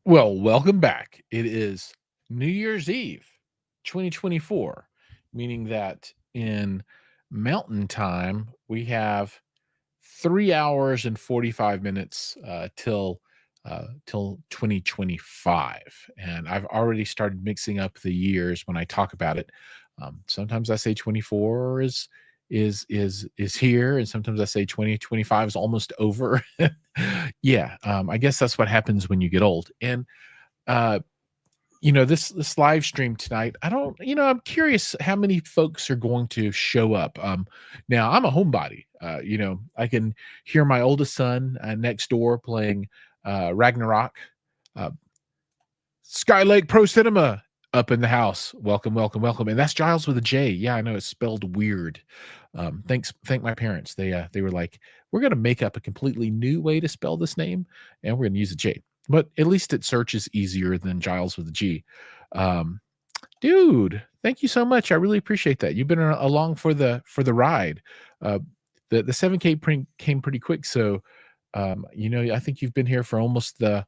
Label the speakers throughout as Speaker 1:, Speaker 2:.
Speaker 1: Well, welcome back. It is New Year's Eve, 2024, meaning that in mountain time, we have 3 hours and 45 minutes till 2025. And I've already started mixing up the years when I talk about it. Sometimes I say 24 is here, and sometimes I say 2025 is almost over. Yeah, I guess that's what happens when you get old. And uh, this live stream tonight, I don't, I'm curious how many folks are going to show up. Now I'm a homebody. I can hear my oldest son next door playing Ragnarok. Uh, Skylake Pro Cinema up in the house. Welcome, welcome, welcome. And that's Giles with a J. Yeah, I know it's spelled weird. Thank my parents. They were like, we're gonna make up a completely new way to spell this name, and we're gonna use a J. But at least it searches easier than Giles with a G. Um, Dude, thank you so much. I really appreciate that. You've been along for the ride. Uh, the 7K came pretty quick, so I think you've been here for almost the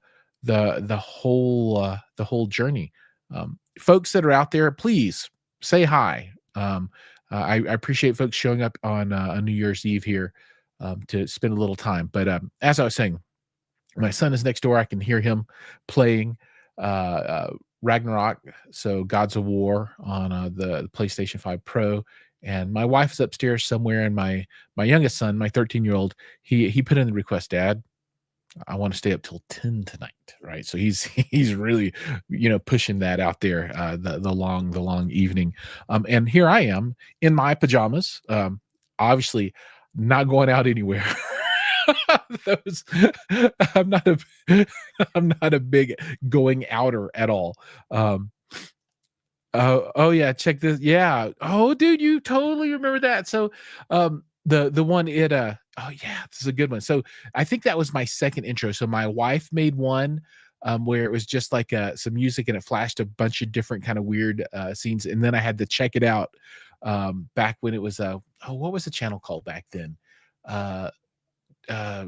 Speaker 1: whole journey. Folks that are out there, please say hi. I appreciate folks showing up on New Year's Eve here to spend a little time. But as I was saying, my son is next door. I can hear him playing uh, uh, Ragnarok, so Gods of War on the PlayStation 5 Pro. And my wife is upstairs somewhere, and my youngest son, my 13-year-old, he put in the request, Dad, I want to stay up till 10 tonight, right? So he's he's really, pushing that out there, the long evening. And here I am in my pajamas, obviously not going out anywhere. Those I'm not a I'm not a big going outer at all. Um, oh yeah, check this. Yeah. Oh, dude, you totally remember that. So, the one oh yeah, this is a good one. So I think that was my second intro. So my wife made one where it was just like some music and it flashed a bunch of different kind of weird scenes, and then I had to check it out back when it was what was the channel called back then? Uh, uh,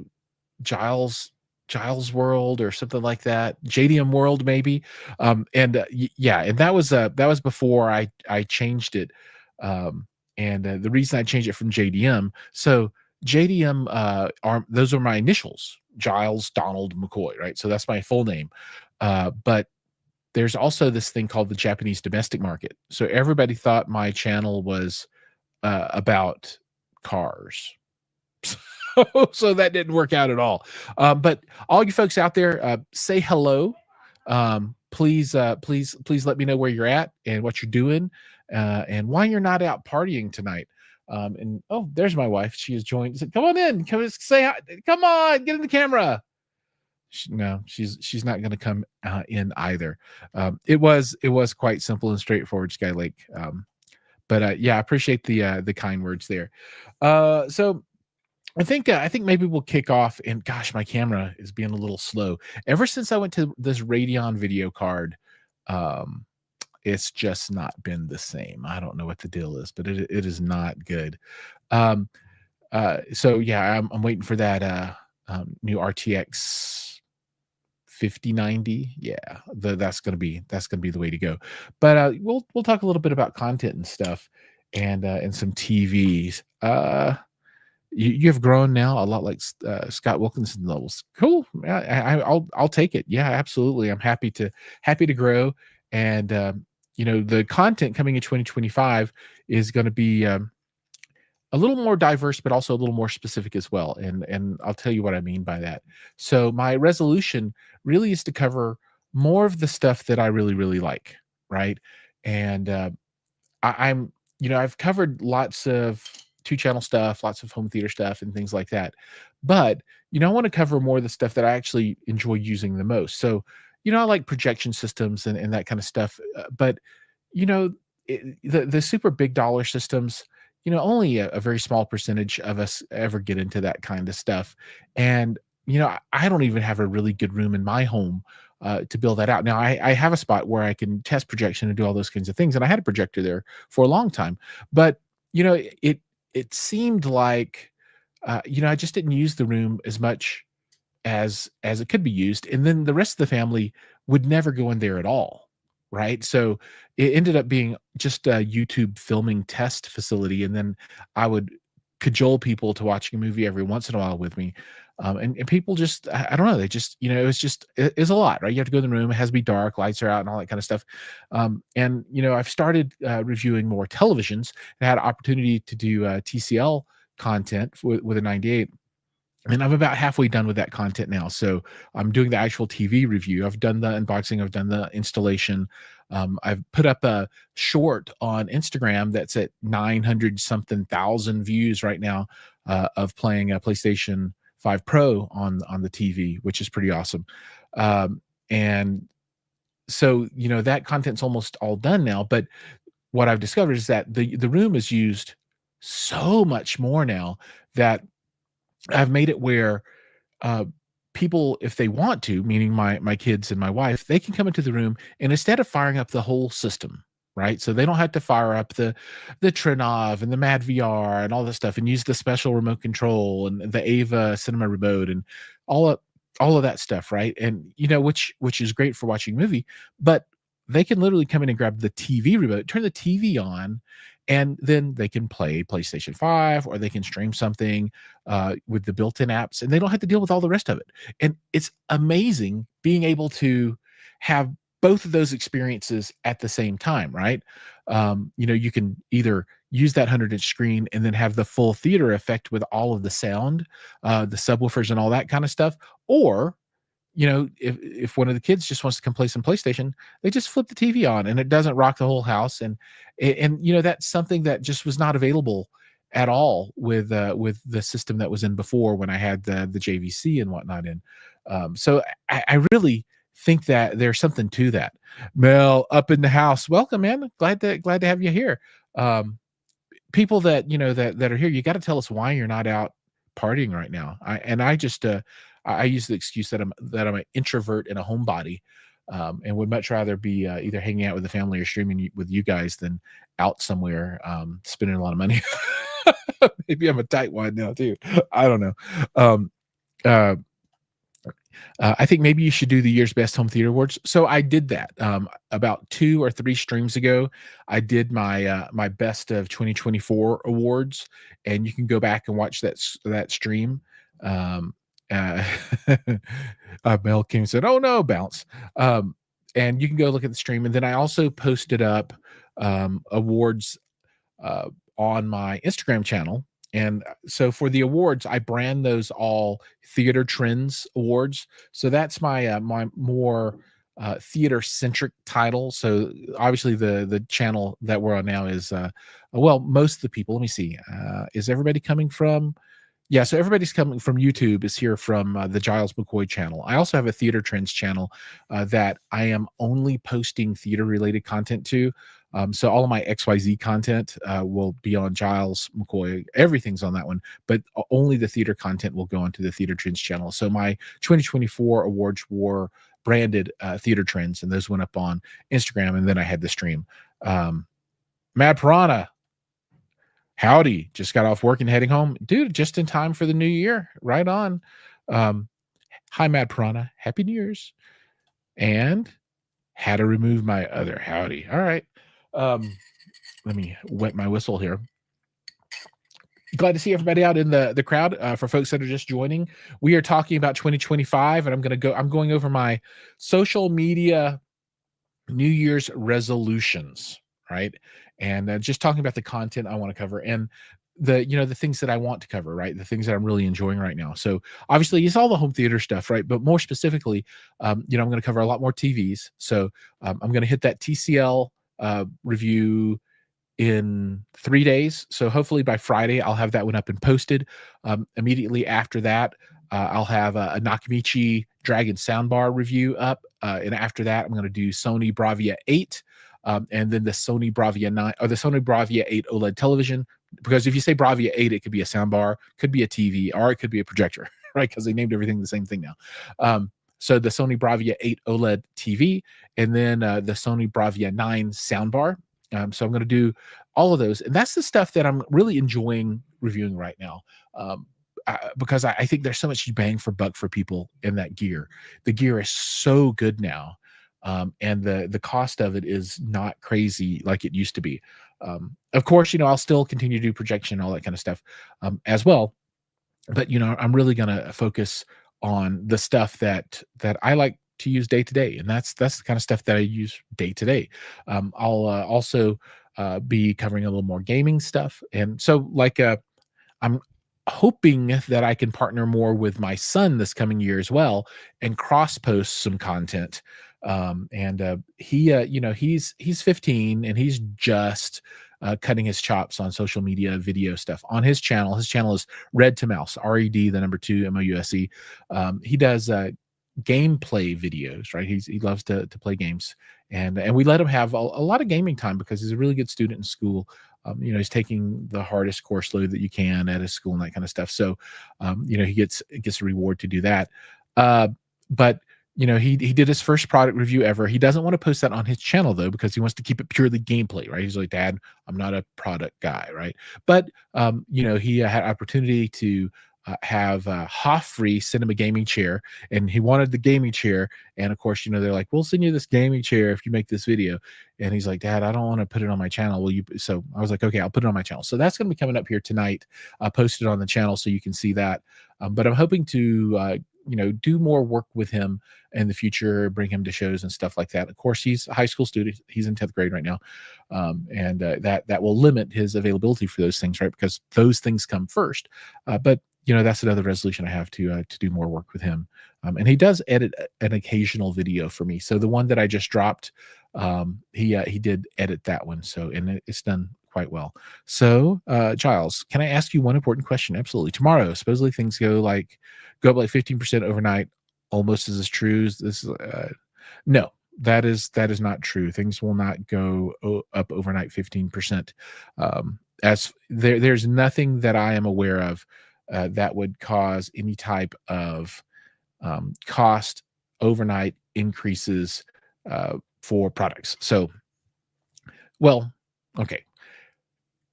Speaker 1: Giles Giles World or something like that, JDM World maybe. Yeah, and that was before I changed it. And the reason I changed it from JDM, so JDM are those are my initials, Giles Donald McCoy, right? So that's my full name. But there's also this thing called the Japanese domestic market. So everybody thought my channel was about cars. So that didn't work out at all. But all you folks out there, say hello. Please let me know where you're at and what you're doing, and why you're not out partying tonight. And oh, there's my wife. She has joined. Said, come on in. Come say hi. Come on, get in the camera. No, she's not going to come in either. It was quite simple and straightforward, Skylake. But yeah, I appreciate the kind words there. So I think maybe we'll kick off. And gosh, my camera is being a little slow. Ever since I went to this Radeon video card, um, it's just not been the same. I don't know what the deal is, but it is not good. Um, so yeah, I'm waiting for that new RTX 5090. Yeah, that's gonna be the way to go. But we'll talk a little bit about content and stuff, and some TVs. You have grown now a lot like Scott Wilkinson levels. Cool. I'll take it. Yeah, absolutely. I'm happy to grow, and the content coming in 2025 is going to be a little more diverse, but also a little more specific as well. And I'll tell you what I mean by that. So my resolution really is to cover more of the stuff that I really really like, right? And I'm I've covered lots of two channel stuff, lots of home theater stuff and things like that. But I want to cover more of the stuff that I actually enjoy using the most. So, I like projection systems and that kind of stuff. But you know, the super big dollar systems, only a very small percentage of us ever get into that kind of stuff. And I don't even have a really good room in my home to build that out. Now I have a spot where I can test projection and do all those kinds of things, and I had a projector there for a long time. But it seemed like I just didn't use the room as much as it could be used, and then the rest of the family would never go in there at all, right? So it ended up being just a YouTube filming test facility, and then I would cajole people to watching a movie every once in a while with me. And people just, I don't know, they just, it was just, it's a lot, right? You have to go in the room, it has to be dark, lights are out, and all that kind of stuff. And I've started reviewing more televisions and had an opportunity to do TCL content with a 98. And I'm about halfway done with that content now. So I'm doing the actual TV review. I've done the unboxing, I've done the installation. I've put up a short on Instagram that's at 900 something thousand views right now, of playing a PlayStation 5 Pro on the TV, which is pretty awesome. And so, that content's almost all done now. But what I've discovered is that the room is used so much more now that I've made it where uh, people, if they want to, meaning my kids and my wife, they can come into the room, and instead of firing up the whole system, right? So they don't have to fire up the Trinov and the Mad VR and all this stuff, and use the special remote control and the Ava Cinema remote and all of all of that stuff, right? And which is great for watching a movie, but they can literally come in and grab the TV remote, turn the TV on, and then they can play PlayStation 5, or they can stream something with the built-in apps, and they don't have to deal with all the rest of it. And it's amazing being able to have both of those experiences at the same time, right? You can either use that 100-inch screen and then have the full theater effect with all of the sound, the subwoofers and all that kind of stuff, or if one of the kids just wants to come play some PlayStation, they just flip the TV on and it doesn't rock the whole house. And that's something that just was not available at all with the system that was in before, when I had the JVC and whatnot in. So I really think that there's something to that. Mel, up in the house, welcome, man. Glad to have you here. People that that are here, you got to tell us why you're not out partying right now. I just I use the excuse that I'm an introvert and a homebody, and would much rather be either hanging out with the family or streaming with you guys than out somewhere spending a lot of money. Maybe I'm a tightwad now too. I don't know. Um, uh, I think maybe you should do the year's best home theater awards. So I did that about 2 or 3 streams ago. I did my best of 2024 awards, and you can go back and watch that stream. Um, uh, Mel King said, "Oh no, bounce." And you can go look at the stream, and then I also posted up awards uh, on my Instagram channel. And so for the awards, I brand those all Theater Trends Awards. So that's my more theater centric title. So obviously the channel that we're on now is well, most of the people. Let me see. Is everybody coming from? Yeah, so everybody's coming from YouTube is here from the Giles McCoy channel. I also have a Theater Trends channel that I am only posting theater related content to. So all of my XYZ content will be on Giles McCoy. Everything's on that one, but only the theater content will go onto the Theater Trends channel. So my 2024 awards were branded Theater Trends, and those went up on Instagram, and then I had the stream. Mad Piranha, howdy, just got off work and heading home. Dude, just in time for the new year. Right on. Hi, Mad Piranha. Happy New Year's. And had to remove my other howdy. All right. Let me wet my whistle here. Glad to see everybody out in the crowd. For folks that are just joining, we are talking about 2025, and I'm going over my social media New Year's resolutions, right? And just talking about the content I want to cover, and the things that I want to cover, right? The things that I'm really enjoying right now. So obviously it's all the home theater stuff, right? But more specifically, I'm going to cover a lot more TVs. So I'm going to hit that TCL review in 3 days. So hopefully by Friday, I'll have that one up and posted. Immediately after that, I'll have a Nakamichi Dragon soundbar review up. And after that, I'm going to do Sony Bravia 8, and then the Sony Bravia 9 or the Sony Bravia 8 OLED television. Because if you say Bravia 8, it could be a soundbar, could be a TV, or it could be a projector, right? Because they named everything the same thing now. So the Sony Bravia 8 OLED TV, and then the Sony Bravia 9 soundbar. So I'm going to do all of those, and that's the stuff that I'm really enjoying reviewing right now. because I think there's so much bang for buck for people in that gear. The gear is so good now, and the cost of it is not crazy like it used to be. Of course, I'll still continue to do projection, all that kind of stuff, as well. But I'm really gonna focus on the stuff that I like to use day to day, and that's the kind of stuff that I use day to day. I'll also be covering a little more gaming stuff, and so like I'm hoping that I can partner more with my son this coming year as well and cross post some content. And he, he's 15 and he's just cutting his chops on social media video stuff on his channel. His channel is Red to Mouse, RED, the number 2 MOUSE. He does gameplay videos, right? He loves to play games, and we let him have a lot of gaming time because he's a really good student in school. He's taking the hardest course load that you can at his school and that kind of stuff. So, he gets a reward to do that. But he did his first product review ever. He doesn't want to post that on his channel though, because he wants to keep it purely gameplay, right? He's like, Dad, I'm not a product guy, right? But he had opportunity to have Hoffrey send him a gaming chair, and he wanted the gaming chair. And of course, they're like, we'll send you this gaming chair if you make this video. And he's like, Dad, I don't want to put it on my channel. Will you? So I was like, okay, I'll put it on my channel. So that's going to be coming up here tonight. Post it on the channel so you can see that. But I'm hoping to, do more work with him in the future, bring him to shows and stuff like that. Of course, he's a high school student. He's in 10th grade right now. And that will limit his availability for those things, right? Because those things come first. But that's another resolution I have to do more work with him. And he does edit an occasional video for me. So the one that I just dropped, he did edit that one. So, and it's done quite well. So, Giles, can I ask you one important question? Absolutely. Tomorrow, supposedly things go up like 15% overnight. Almost as true as this. No, that is not true. Things will not go up overnight 15%. As there's nothing that I am aware of that would cause any type of cost overnight increases for products. So, well, okay.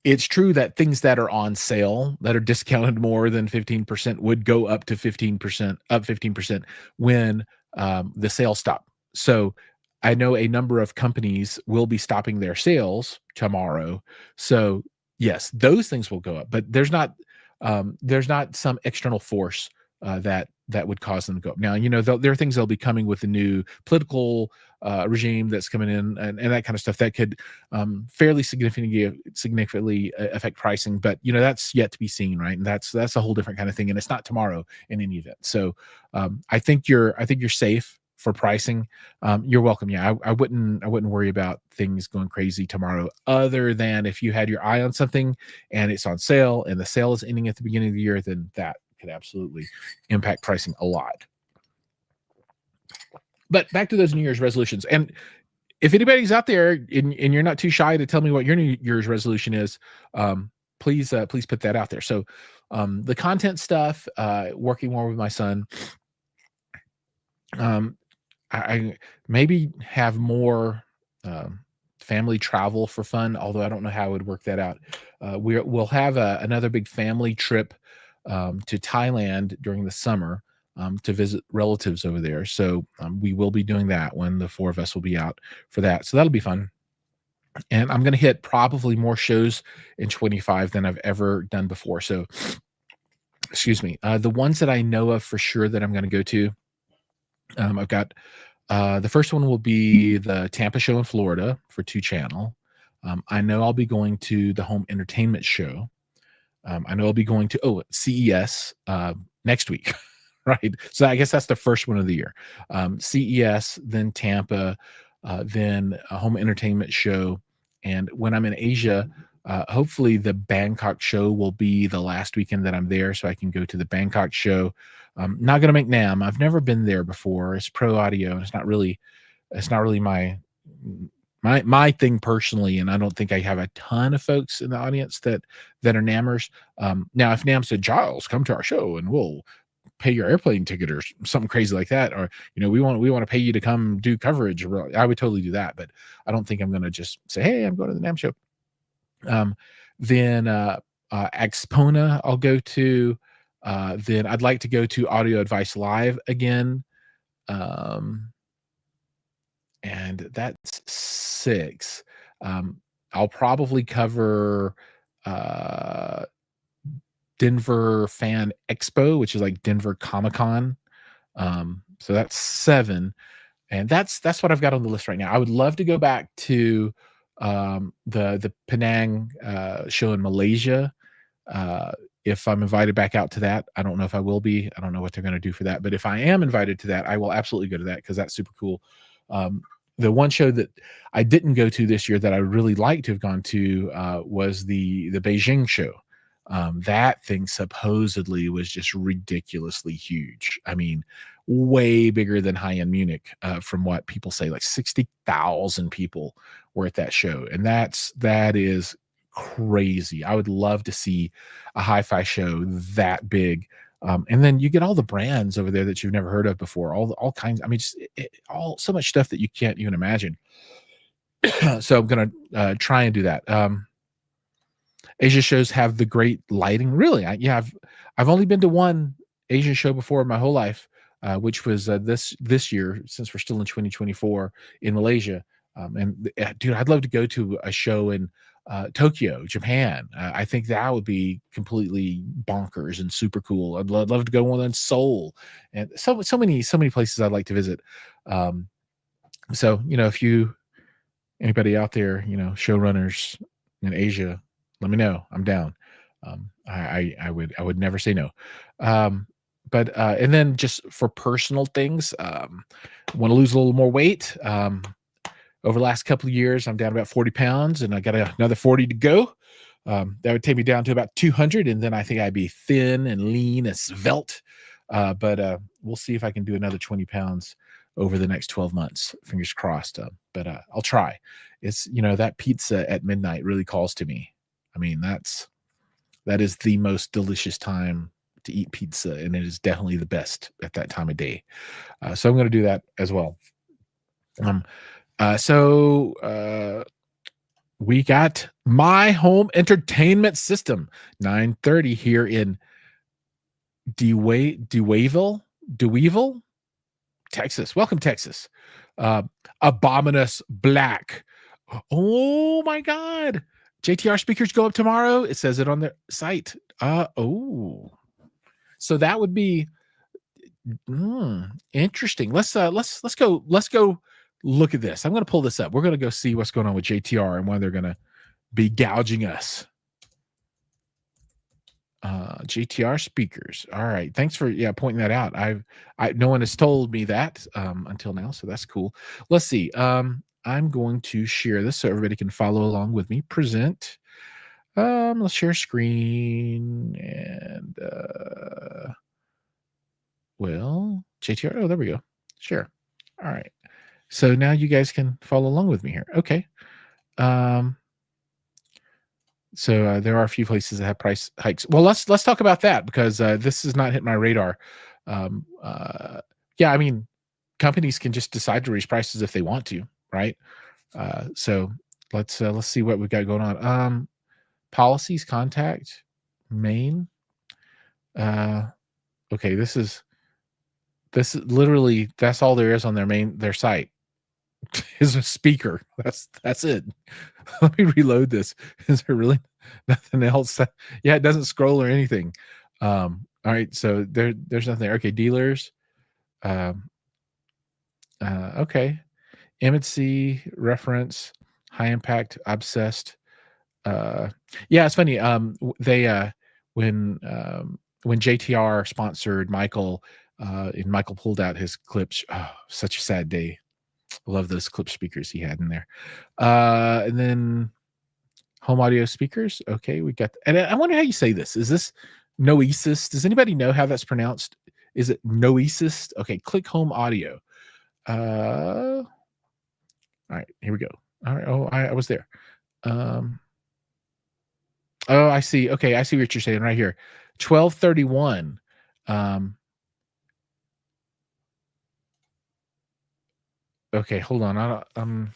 Speaker 1: It's true that things that are on sale that are discounted more than 15% would go up to 15%, up 15% when the sales stop. So I know a number of companies will be stopping their sales tomorrow. So yes, those things will go up, but there's not some external force that would cause them to go up. Now, there are things that'll be coming with the new political regime that's coming in, and that kind of stuff that could fairly significantly affect pricing. But that's yet to be seen, right? And that's a whole different kind of thing, and it's not tomorrow in any event. So I think you're safe for pricing. You're welcome. Yeah, I wouldn't worry about things going crazy tomorrow, other than if you had your eye on something and it's on sale and the sale is ending at the beginning of the year, then that could absolutely impact pricing a lot. But back to those New Year's resolutions. And if anybody's out there and you're not too shy to tell me what your New Year's resolution is, please put that out there. So the content stuff, working more with my son, I maybe have more family travel for fun, although I don't know how I would work that out. We'll have another big family trip to Thailand during the summer to visit relatives over there. So we will be doing that when the 4 of us will be out for that. So that'll be fun. And I'm going to hit probably more shows in 25 than I've ever done before. So, excuse me. The ones that I know of for sure that I'm going to go to, I've got the first one will be the Tampa show in Florida for 2 Channel. I know I'll be going to the Home Entertainment Show. I know I'll be going to CES next week, right? So I guess that's the first one of the year. CES, then Tampa, then a Home Entertainment Show. And when I'm in Asia, hopefully the Bangkok show will be the last weekend that I'm there, so I can go to the Bangkok show. I'm not going to make NAM. I've never been there before. It's pro audio, and it's not really my thing personally, and I don't think I have a ton of folks in the audience that are NAMers. Now, if NAM said, Giles, come to our show and we'll pay your airplane ticket or something crazy like that, or we want to pay you to come do coverage, I would totally do that. But I don't think I'm going to just say, hey, I'm going to the NAM show. Then Axpona I'll go to. Then I'd like to go to Audio Advice Live again. Um, and that's 6. I'll probably cover uh, Denver Fan Expo, which is like Denver Comic Con. So that's 7, and that's what I've got on the list right now. I would love to go back to the Penang show in Malaysia. Uh, if I'm invited back out to that, I don't know if I will be. I don't know what they're going to do for that, but if I am invited to that, I will absolutely go to that because that's super cool. Um, the one show that I didn't go to this year that I really like to have gone to was the Beijing show. That thing supposedly was just ridiculously huge. I mean, way bigger than high end Munich, from what people say. Like 60,000 people were at that show, and that is crazy. I would love to see a hi-fi show that big. And then you get all the brands over there that you've never heard of before, all kinds. I mean, just all so much stuff that you can't even imagine. So I'm gonna try and do that. Asia shows have the great lighting. Really, I've only been to one Asian show before in my whole life, which was this year, since we're still in 2024 in Malaysia. Dude, I'd love to go to a show in Tokyo, Japan. I think that would be completely bonkers and super cool. I'd love to go one in Seoul, and so many places I'd like to visit. So if anybody out there, showrunners in Asia, let me know. I'm down. I would never say no. But and then just for personal things, want to lose a little more weight. Over the last couple of years, I'm down about 40 pounds, and I got another 40 to go. That would take me down to about 200, and then I think I'd be thin and lean and svelte. But we'll see if I can do another 20 pounds over the next 12 months. Fingers crossed. But I'll try. It's that pizza at midnight really calls to me. I mean, that is the most delicious time to eat pizza, and it is definitely the best at that time of day. So I'm going to do that as well. So we got My Home Entertainment System, 930 here in Deweyville, Texas. Welcome, Texas. Abominous Black. Oh my God. JTR speakers go up tomorrow. It says it on the site. So that would be interesting. Let's go look at this. I'm going to pull this up. We're going to go see what's going on with JTR and when they're going to be gouging us. JTR speakers. All right. Thanks for pointing that out. No one has told me that until now, so that's cool. Let's see. I'm going to share this so everybody can follow along with me. Present. Let's share screen and well, JTR. Oh, there we go. Share. All right. So now you guys can follow along with me here. Okay. So there are a few places that have price hikes. Well, let's talk about that because this has not hit my radar. I mean, companies can just decide to raise prices if they want to, right? So let's see what we've got going on. Policies, contact, main. Okay, this is literally that's all there is on their site is a speaker. That's it. Let me reload this. Is there really nothing else? Yeah, it doesn't scroll or anything. All right, so there's nothing there. Okay, dealers. Okay. MNC reference, high impact, obsessed. Yeah, it's funny. They when JTR sponsored Michael, and Michael pulled out his clips. Oh, such a sad day. I love those clip speakers he had in there. And then home audio speakers. Okay, we got, and I wonder how you say this. Is this Noesis? Does anybody know how that's pronounced? Is it Noesis? Okay, click home audio. All right, here we go. All right. Oh, I was there. Oh, I see. Okay, I see what you're saying right here. 1231. Okay, hold on.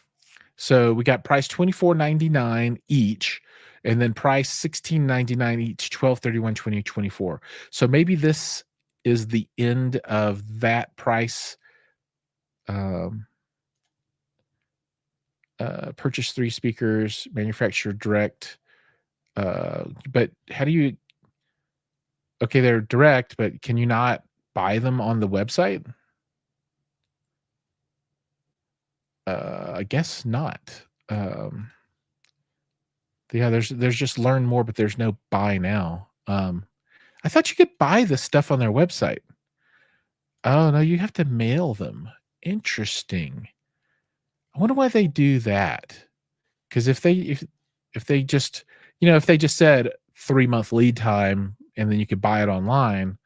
Speaker 1: So we got price $24.99 each, and then price $16.99 each, 12/31, 2024. So maybe this is the end of that price. Um, purchase 3 speakers, manufacturer direct. But how do you? Okay, they're direct, but can you not buy them on the website? I guess not. Um, yeah, there's just learn more, but there's no buy now. I thought you could buy this stuff on their website. Oh no, you have to mail them. Interesting. I wonder why they do that. Because if they just if they just said 3-month lead time and then you could buy it online,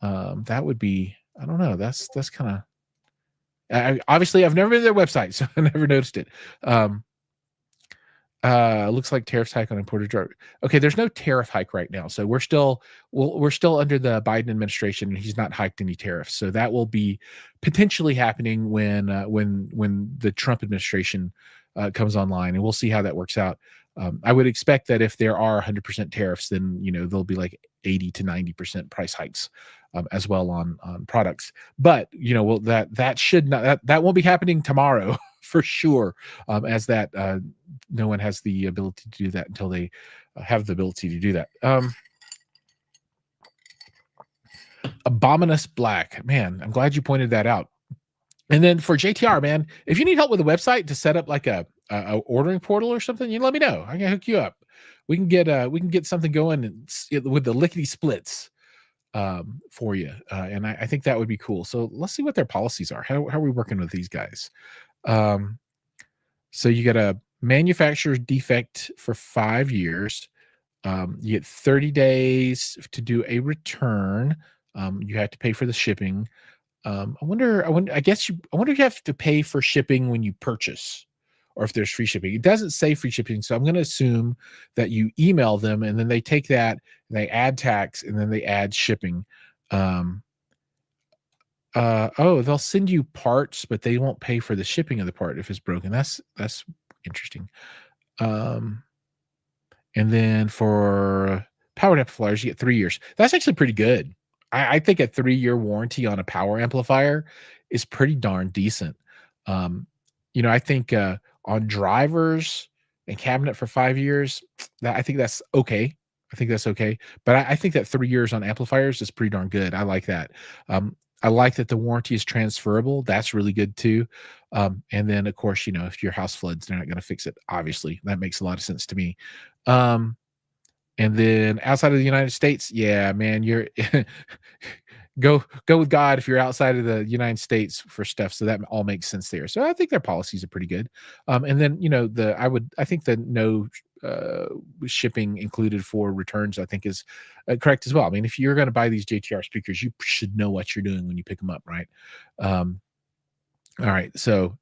Speaker 1: that would be, I don't know. That's kind of, obviously I've never been to their website, so I never noticed it. Um, looks like tariffs hike on imported drug. Okay, there's no tariff hike right now, so we're still under the Biden administration, and he's not hiked any tariffs. So that will be potentially happening when the Trump administration comes online, and we'll see how that works out. I would expect that if there are 100% tariffs, then there'll be like 80 to 90% price hikes as well on products. But well, that should not that won't be happening tomorrow for sure, as that no one has the ability to do that until they have the ability to do that. Abominous Black, man, I'm glad you pointed that out. And then for JTR, man, if you need help with a website to set up like a ordering portal or something, you let me know. I can hook you up. We can get something going with the lickety splits for you, and I think that would be cool. So let's see what their policies are. How are we working with these guys? Um, So you get a manufacturer's defect for 5 years. You get 30 days to do a return. You have to pay for the shipping. I wonder if you have to pay for shipping when you purchase or if there's free shipping. It doesn't say free shipping, so I'm going to assume that you email them and then they take that and they add tax and then they add shipping. Um, oh, they'll send you parts, but they won't pay for the shipping of the part if it's broken. That's interesting. Um, and then for powered amplifiers, you get 3 years. That's actually pretty good. I think a 3-year warranty on a power amplifier is pretty darn decent. Um, I think on drivers and cabinet for 5 years, I think that's okay. I think that's okay. But I think that 3 years on amplifiers is pretty darn good. I like that. I like that the warranty is transferable. That's really good too. And then, of course, if your house floods, they're not going to fix it. Obviously, that makes a lot of sense to me. Um, and then outside of the United States, yeah, man, you're go with God if you're outside of the United States for stuff. So that all makes sense there. So I think their policies are pretty good. And then I think the no uh, shipping included for returns, I think is correct as well. I mean, if you're going to buy these JTR speakers, you should know what you're doing when you pick them up, right? Um, all right, so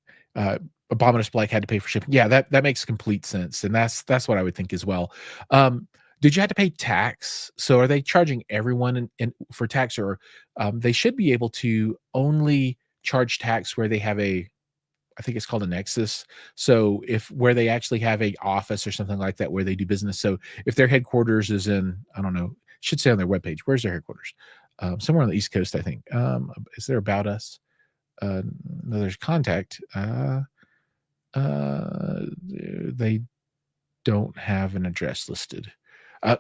Speaker 1: Abominous Black had to pay for shipping. Yeah, that makes complete sense, and that's what I would think as well. Did you have to pay tax? So are they charging everyone for tax, or they should be able to only charge tax where they have I think it's called a nexus. So if where they actually have a office or something like that where they do business. So if their headquarters is in, I don't know, should say on their webpage, where's their headquarters? Somewhere on the East Coast, I think. Is there about us? No, there's contact. They don't have an address listed.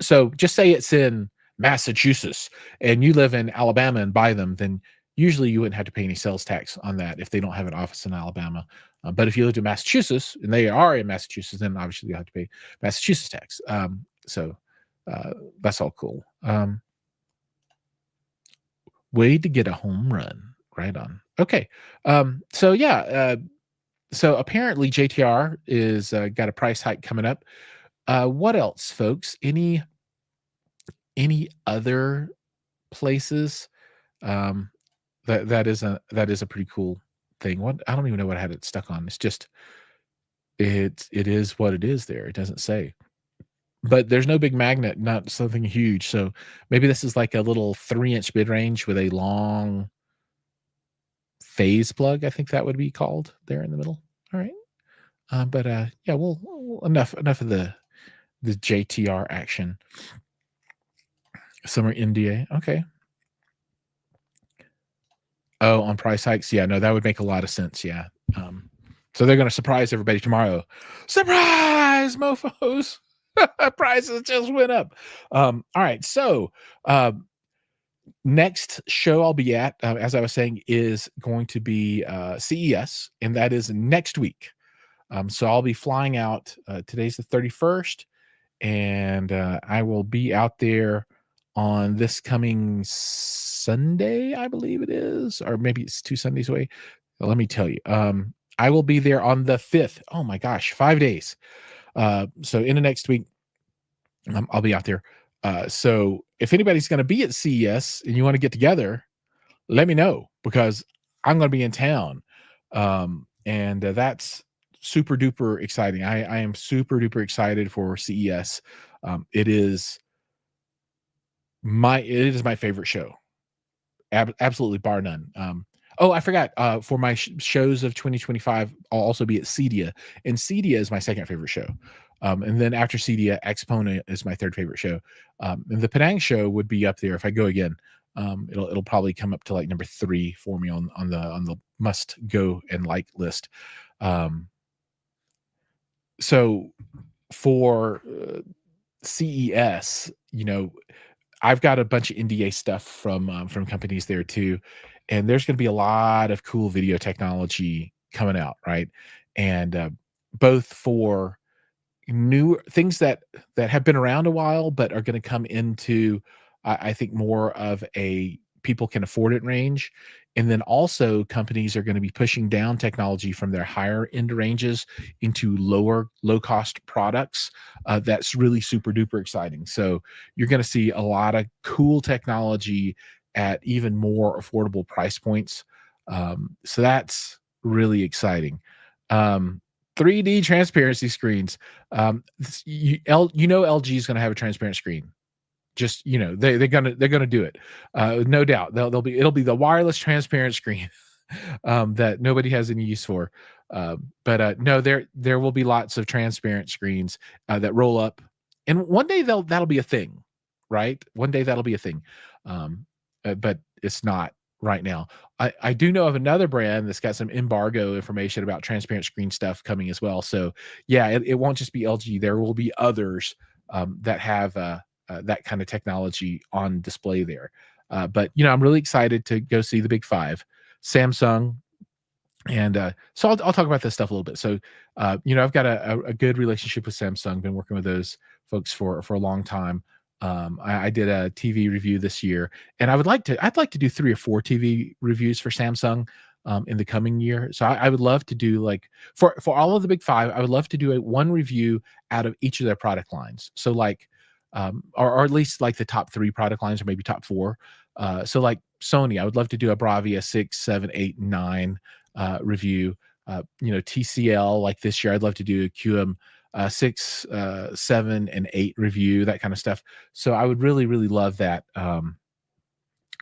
Speaker 1: So just say it's in Massachusetts and you live in Alabama and buy them, then usually you wouldn't have to pay any sales tax on that if they don't have an office in Alabama. But if you live in Massachusetts and they are in Massachusetts, then obviously you have to pay Massachusetts tax. So that's all cool. Way to get a home run. Right on. Okay. So yeah, so apparently JTR is got a price hike coming up. What else, folks? Any other places? Um, that is a pretty cool thing. What, I don't even know what I had it stuck on. It's just it is what it is. There, it doesn't say. But there's no big magnet, not something huge. So maybe this is like a little 3-inch mid range with a long phase plug. I think that would be called there in the middle. All right. But yeah, enough of The JTR action. Summer NDA. Okay. Oh, on price hikes. Yeah, no, that would make a lot of sense. Yeah. So they're going to surprise everybody tomorrow. Surprise, mofos. Prices just went up. All right. So, next show I'll be at, as I was saying, is going to be CES, and that is next week. So I'll be flying out. Today's the 31st, and I will be out there on this coming Sunday, I believe it is, or maybe it's 2 Sundays away. Let me tell you. I will be there on the 5th. Oh my gosh, 5 days. So in the next week, I'll be out there. So if anybody's going to be at CES and you want to get together, let me know, because I'm going to be in town. And that's super duper exciting. I am super duper excited for CES. It is my favorite show. Absolutely, bar none. Oh, I forgot. For my shows of 2025, I'll also be at CEDIA, and CEDIA is my second favorite show. And then after CEDIA, Exponent is my third favorite show. And the Penang show would be up there if I go again. It'll probably come up to like number 3 for me on the must go and like list. So for CES, I've got a bunch of NDA stuff from companies there too, and there's going to be a lot of cool video technology coming out, right? And both for new things that have been around a while but are going to come into, I think, more of a people can afford it range. And then also companies are going to be pushing down technology from their higher end ranges into low cost products. That's really super duper exciting. So you're going to see a lot of cool technology at even more affordable price points. So that's really exciting. 3D transparency screens. LG is going to have a transparent screen. Just, they're gonna do it, no doubt. It'll be the wireless transparent screen that nobody has any use for. But no, there will be lots of transparent screens that roll up, and one day that'll be a thing, right? One day that'll be a thing, but it's not right now. I do know of another brand that's got some embargo information about transparent screen stuff coming as well. So yeah, it won't just be LG. There will be others that have that kind of technology on display there. But I'm really excited to go see the big 5, Samsung. And so I'll talk about this stuff a little bit. So I've got a good relationship with Samsung. Been working with those folks for a long time. I did a TV review this year, and I'd like to do 3 or 4 TV reviews for Samsung in the coming year. So I would love to do, like, for all of the big 5, I would love to do one review out of each of their product lines. So like, or at least like the top 3 product lines, or maybe top 4. So like Sony, I would love to do a Bravia 6, 7, 8, 9 review. TCL, like this year, I'd love to do a QM 6, 7, and 8 review, that kind of stuff. So I would really, really love that.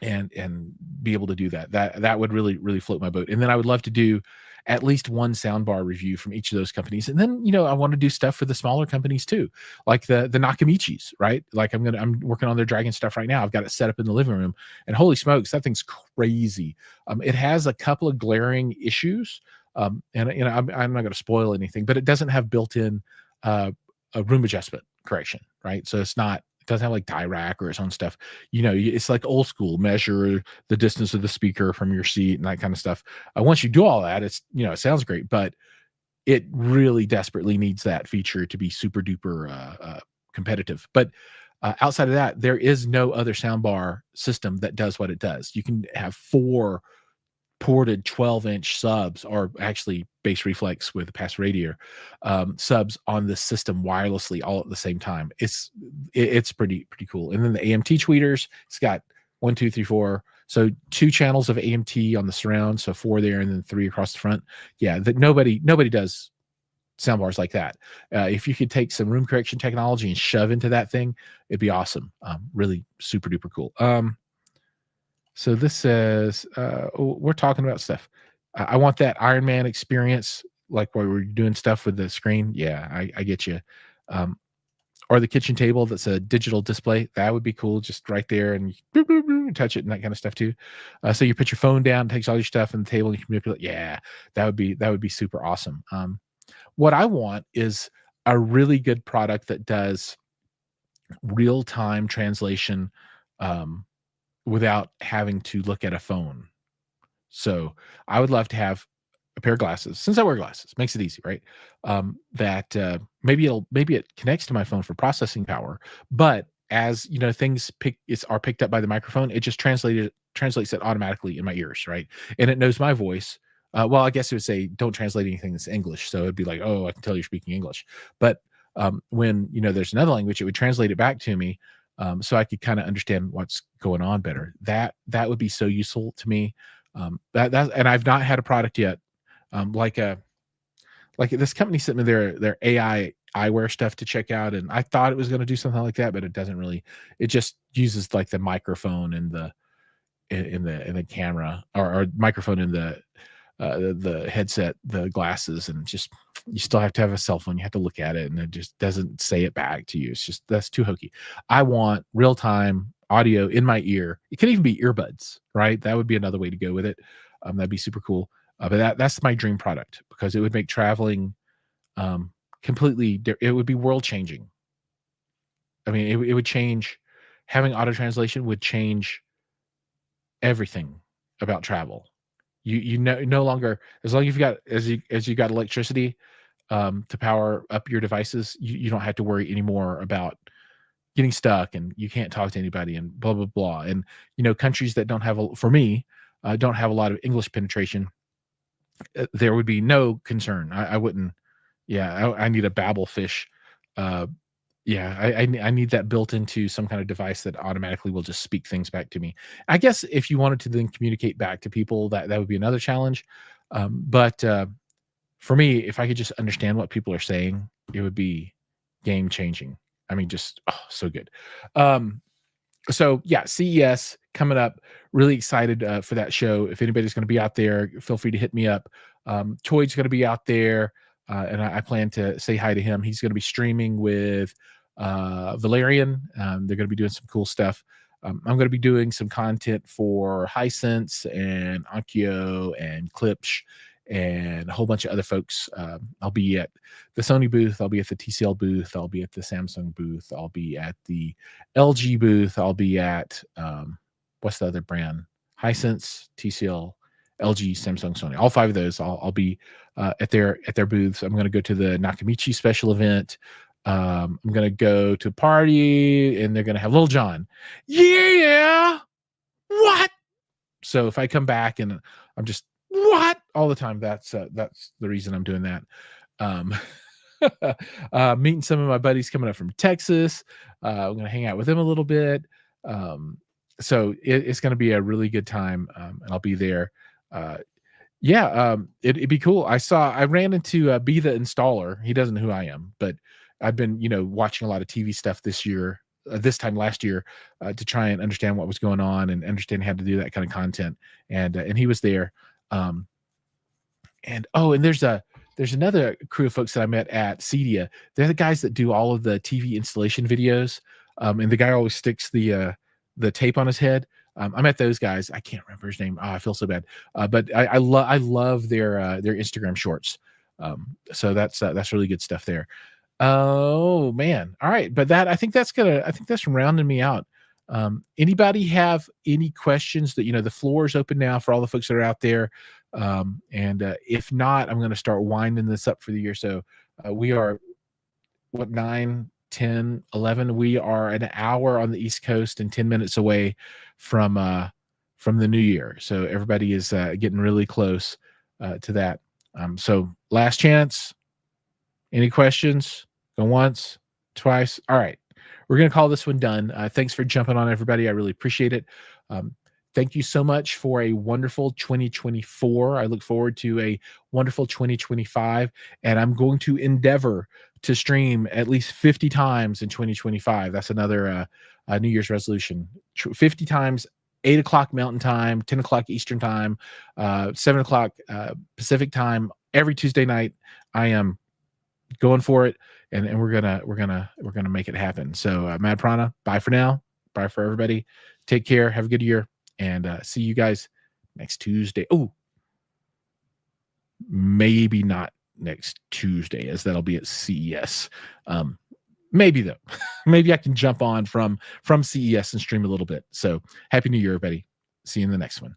Speaker 1: And be able to do that. That would really, really float my boat. And then I would love to do at least one soundbar review from each of those companies. And then, I want to do stuff for the smaller companies too, like the Nakamichis, right? Like I'm working on their Dragon stuff right now. I've got it set up in the living room, and holy smokes, that thing's crazy. It has a couple of glaring issues. And I'm not going to spoil anything, but it doesn't have built-in a room adjustment correction, right? So it doesn't have like die rack or its own stuff. It's like old school, measure the distance of the speaker from your seat and that kind of stuff. Once you do all that, it's, it sounds great, but it really desperately needs that feature to be super duper competitive. But outside of that, there is no other soundbar system that does what it does. You can have 4 ported 12-inch subs, or actually bass reflex with pass radiator subs on the system wirelessly all at the same time. It's pretty cool. And then the AMT tweeters, it's got 1, 2, 3, 4. So 2 channels of AMT on the surround, so 4 there, and then 3 across the front. Yeah, that nobody does soundbars like that. If you could take some room correction technology and shove into that thing, it'd be awesome. Really super duper cool. So this says, we're talking about stuff. I want that Iron Man experience, like where we're doing stuff with the screen. Yeah, I get you. or the kitchen table that's a digital display. That would be cool, just right there, and you boop, boop, boop, touch it and that kind of stuff too. So you put your phone down, takes all your stuff on the table, and you can manipulate. Yeah, that would be super awesome. What I want is a really good product that does real time translation um, without having to look at a phone. So I would love to have a pair of glasses. Since I wear glasses, makes it easy, right? That maybe it connects to my phone for processing power, but as you know, things are picked up by the microphone. It just translates it automatically in my ears, right? And it knows my voice. Well, I guess it would say don't translate anything that's English, so it'd be like, oh, I can tell you're speaking English. But when there's another language, it would translate it back to me, so I could kind of understand what's going on better. That would be so useful to me. And I've not had a product yet, like this company sent me their AI eyewear stuff to check out, and I thought it was going to do something like that, but it doesn't really. It just uses like the microphone and the camera, or microphone in the headset, the glasses, and just you still have to have a cell phone. You have to look at it, and it just doesn't say it back to you. It's just that's too hokey. I want real time audio in my ear. It could even be earbuds, right? That would be another way to go with it. That'd be super cool. But that's my dream product, because it would make traveling it would be world changing. I mean, it would change. Having auto translation would change everything about travel. You no longer, as long as you got electricity to power up your devices, you don't have to worry anymore about getting stuck, and you can't talk to anybody, and blah blah blah. And countries that don't have for me don't have a lot of English penetration, there would be no concern. I wouldn't. Yeah, I need a babble fish. Uh, yeah, I need that built into some kind of device that automatically will just speak things back to me. I guess if you wanted to then communicate back to people, that would be another challenge. But for me, if I could just understand what people are saying, it would be game changing. I mean, just so good. So yeah, CES coming up. Really excited for that show. If anybody's going to be out there, feel free to hit me up. Toyd's going to be out there, and I plan to say hi to him. He's going to be streaming with Valerian. They're going to be doing some cool stuff. I'm going to be doing some content for Hisense and Onkyo and Klipsch and a whole bunch of other folks. I'll be at the Sony booth. I'll be at the TCL booth. I'll be at the Samsung booth. I'll be at the LG booth. I'll be at what's the other brand? Hisense, TCL, LG, Samsung, Sony. All five of those. I'll be at their booths. I'm going to go to the Nakamichi special event. I'm going to go to a party, and they're going to have Lil Jon. Yeah. What? So if I come back and I'm just what all the time, that's the reason I'm doing that. Meeting some of my buddies coming up from Texas. I'm going to hang out with them a little bit. So it's going to be a really good time, and I'll be there. It'd be cool. I ran into Be the Installer. He doesn't know who I am, but I've been, watching a lot of TV stuff this time last year, to try and understand what was going on and understand how to do that kind of content. And he was there. And there's another crew of folks that I met at Cedia. They're the guys that do all of the TV installation videos. And the guy always sticks the tape on his head. I met those guys. I can't remember his name. I feel so bad. But I love their Instagram shorts. So that's really good stuff there. Oh man. All right. But I think that's rounding me out. Anybody have any questions? That the floor is open now for all the folks that are out there. And if not, I'm going to start winding this up for the year. So we are 9, 10, 11. We are an hour on the East Coast and 10 minutes away from the new year. So everybody is getting really close to that. So last chance. Any questions? Go once, twice. All right. We're going to call this one done. Thanks for jumping on, everybody. I really appreciate it. Thank you so much for a wonderful 2024. I look forward to a wonderful 2025, and I'm going to endeavor to stream at least 50 times in 2025. That's another New Year's resolution. 50 times, 8 o'clock Mountain Time, 10 o'clock Eastern Time, 7 o'clock Pacific Time, every Tuesday night. I am going for it, and we're gonna make it happen. So Mad Prana, bye for now. Bye for everybody. Take care. Have a good year, and see you guys next Tuesday. Oh, maybe not next Tuesday, as that'll be at CES. Maybe though. Maybe I can jump on from CES and stream a little bit. So happy New Year, everybody. See you in the next one.